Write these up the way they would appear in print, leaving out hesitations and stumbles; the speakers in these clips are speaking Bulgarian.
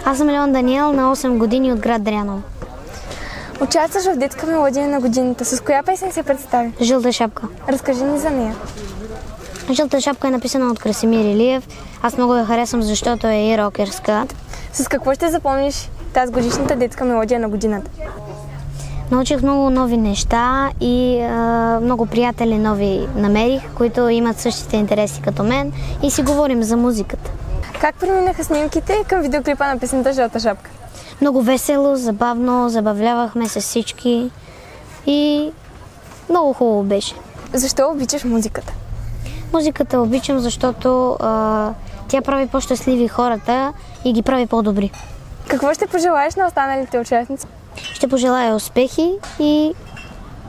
Аз съм Леон Даниел, на 8 години от град Дряново. Участваш в детска мелодия на годината. С коя песен се представи? Жълта шапка. Разкажи ни за нея. Жълта шапка е написана от Красимир Илиев. Аз много я харесвам, защото е и рокерска. С какво ще запомниш тази годишната детска мелодия на годината? Научих много нови неща и много приятели нови намерих, които имат същите интереси като мен и си говорим за музиката. Как преминаха снимките към видеоклипа на песента Жълта шапка? Много весело, забавно, забавлявахме се всички и много хубаво беше. Защо обичаш музиката? Музиката обичам, защото тя прави по-щастливи хората и ги прави по-добри. Какво ще пожелаеш на останалите участници? Ще пожелая успехи и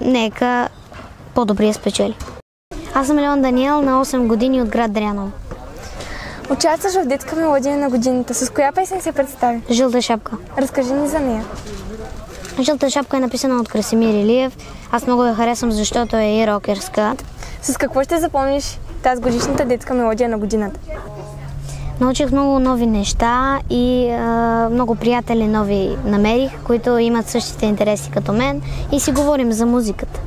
нека по-добрия спечели. Аз съм Леон Даниел, на 8 години от град Дряново. Участваш в детска мелодия на годината. С коя песен се представи? Жълта шапка. Разкажи ни за нея. Жълта шапка е написана от Красимир Илиев. Аз много я харесвам, защото е и рокерска. С какво ще запомниш тази годишната детска мелодия на годината? Научих много нови неща и много приятели нови намерих, които имат същите интереси като мен и си говорим за музиката.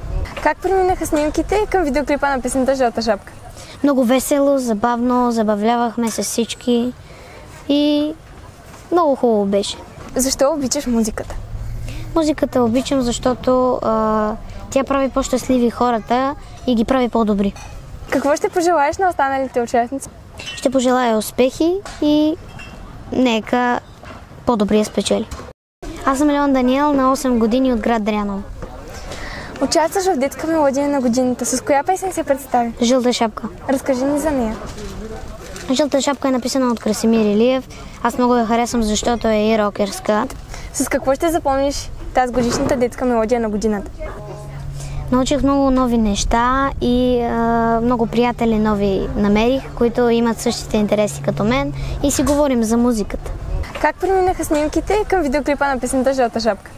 Как преминаха снимките към видеоклипа на песента Жълта шапка? Много весело, забавно, забавлявахме се всички и много хубаво беше. Защо обичаш музиката? Музиката обичам, защото тя прави по-щастливи хората и ги прави по-добри. Какво ще пожелаеш на останалите участници? Ще пожелая успехи и нека по-добрия спечели. Аз съм Леон Даниел, на 8 години от град Дряново. Участваш в детска мелодия на годината. С коя песен се представи? Жълта шапка. Разкажи ни за нея. Жълта шапка е написана от Красимир Илиев. Аз много я харесвам, защото е и рокерска. С какво ще запомниш тази годишната детска мелодия на годината? Научих много нови неща и много приятели нови намерих, които имат същите интереси като мен и си говорим за музиката. Как преминаха снимките към видеоклипа на песента Жълта шапка?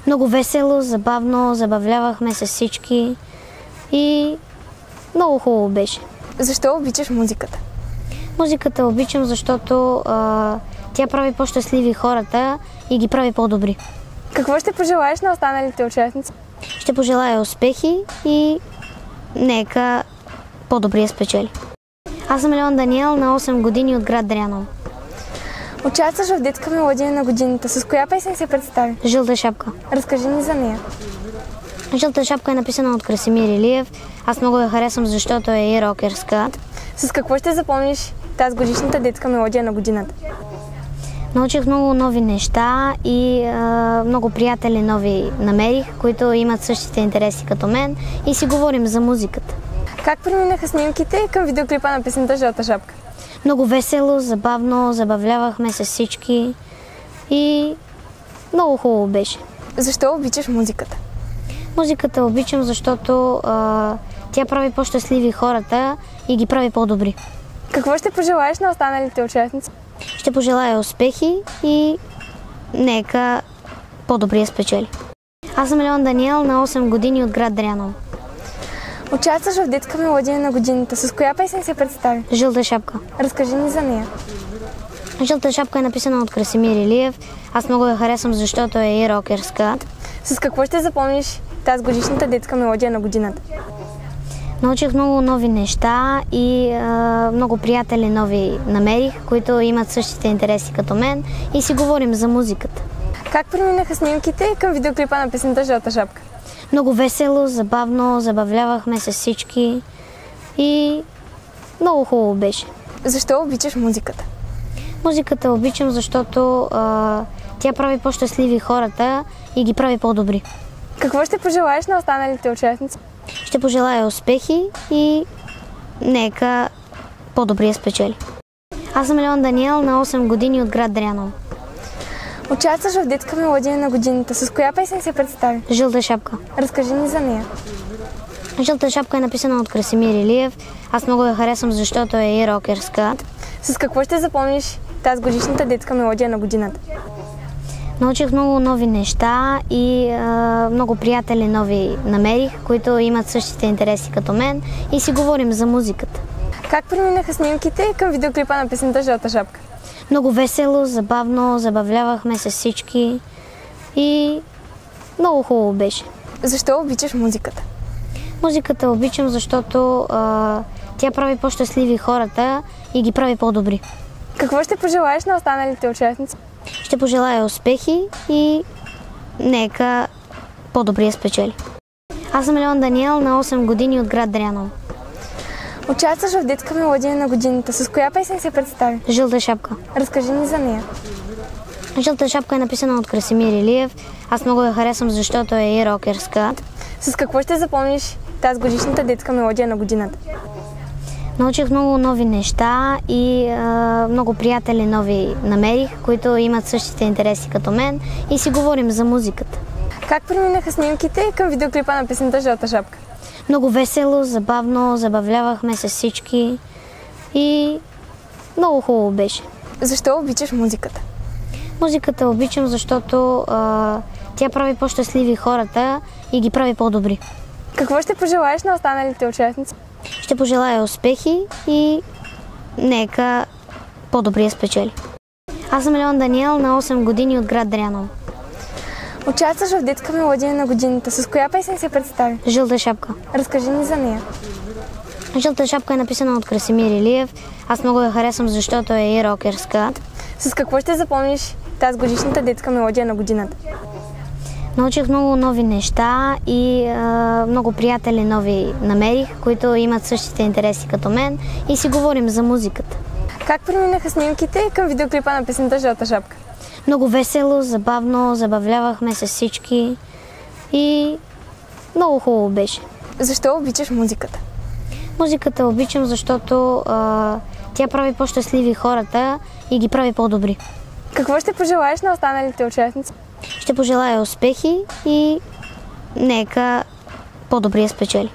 Много весело, забавно, забавлявахме се всички и много хубаво беше. Защо обичаш музиката? Музиката обичам, защото тя прави по-щастливи хората и ги прави по-добри. Какво ще пожелаеш на останалите участници? Ще пожелая успехи и нека по-добрия спечели. Аз съм Леон Даниел, на 8 години от град Дряново. Участваш в детска мелодия на годината. С коя песен се представи? Жълта шапка. Разкажи ни за нея. Жълта шапка е написана от Красимир Илиев. Аз много я харесвам, защото е и рокерска. С какво ще запомниш тази годишната детска мелодия на годината? Научих много нови неща и много приятели нови намерих, които имат същите интереси като мен и си говорим за музиката. Как преминаха снимките към видеоклипа на песента Жълта шапка? Много весело, забавно, забавлявахме се всички и много хубаво беше. Защо обичаш музиката? Музиката обичам, защото тя прави по-щастливи хората и ги прави по-добри. Какво ще пожелаеш на останалите участници? Ще пожелая успехи и нека по-добрия спечели. Аз съм Леон Даниел, на 8 години от град Дряново. Участваш в детска мелодия на годината. С коя песен се представи? Жълта шапка. Разкажи ни за нея. Жълта шапка е написана от Красимир Илиев. Аз много я харесвам, защото е и рокерска. С какво ще запомниш тази годишната детска мелодия на годината? Научих много нови неща и много приятели нови намерих, които имат същите интереси като мен и си говорим за музиката. Как преминаха снимките към видеоклипа на песента Жълта шапка? Много весело, забавно, забавлявахме се всички и много хубаво беше. Защо обичаш музиката? Музиката обичам, защото тя прави по-щастливи хората и ги прави по-добри. Какво ще пожелаеш на останалите участници? Ще пожелая успехи и нека по-добрия спечели. Аз съм Леон Даниел, на 8 години от град Дряново. Участваш в детска мелодия на годината. С коя песен се представи? Жълта шапка. Разкажи ни за нея. Жълта шапка е написана от Красимир Илиев. Аз много я харесвам, защото е и рокерска. С какво ще запомниш тази годишната детска мелодия на годината? Научих много нови неща и много приятели нови намерих, които имат същите интереси като мен и си говорим за музиката. Как преминаха снимките към видеоклипа на песента Жълта шапка? Много весело, забавно, забавлявахме се всички и много хубаво беше. Защо обичаш музиката? Музиката обичам, защото тя прави по-щастливи хората и ги прави по-добри. Какво ще пожелаеш на останалите участници? Ще пожелая успехи и нека по-добрия спечели. Аз съм Леон Даниел, на 8 години от град Дряново. Участваш в детска мелодия на годината. С коя песен се представи? Жълта шапка. Разкажи ни за нея. Жълта шапка е написана от Красимир Илиев. Аз много я харесвам, защото е и рокерска. С какво ще запомниш тази годишната детска мелодия на годината? Научих много нови неща и много приятели нови намерих, които имат същите интереси като мен и си говорим за музиката. Как преминаха снимките към видеоклипа на песента Жълта шапка? Много весело, забавно, забавлявахме се всички и много хубаво беше. Защо обичаш музиката? Музиката обичам, защото тя прави по-щастливи хората и ги прави по-добри. Какво ще пожелаеш на останалите участници? Ще пожелая успехи и нека по-добрия спечели. Аз съм Леон Даниел, на 8 години от град Дряново. Участваш в детска мелодия на годината. С коя песен се представи? Жълта шапка. Разкажи ни за нея. Жълта шапка е написана от Красимир Илиев. Аз много я харесвам, защото е и рокерска. С какво ще запомниш тази годишната детска мелодия на годината? Научих много нови неща и много приятели нови намерих, които имат същите интереси като мен и си говорим за музиката. Как преминаха снимките към видеоклипа на песента Жълта шапка? Много весело, забавно, забавлявахме се всички и много хубаво беше. Защо обичаш музиката? Музиката обичам, защото тя прави по-щастливи хората и ги прави по-добри. Какво ще пожелаеш на останалите участници? Ще пожелая успехи и нека по-добрия спечели.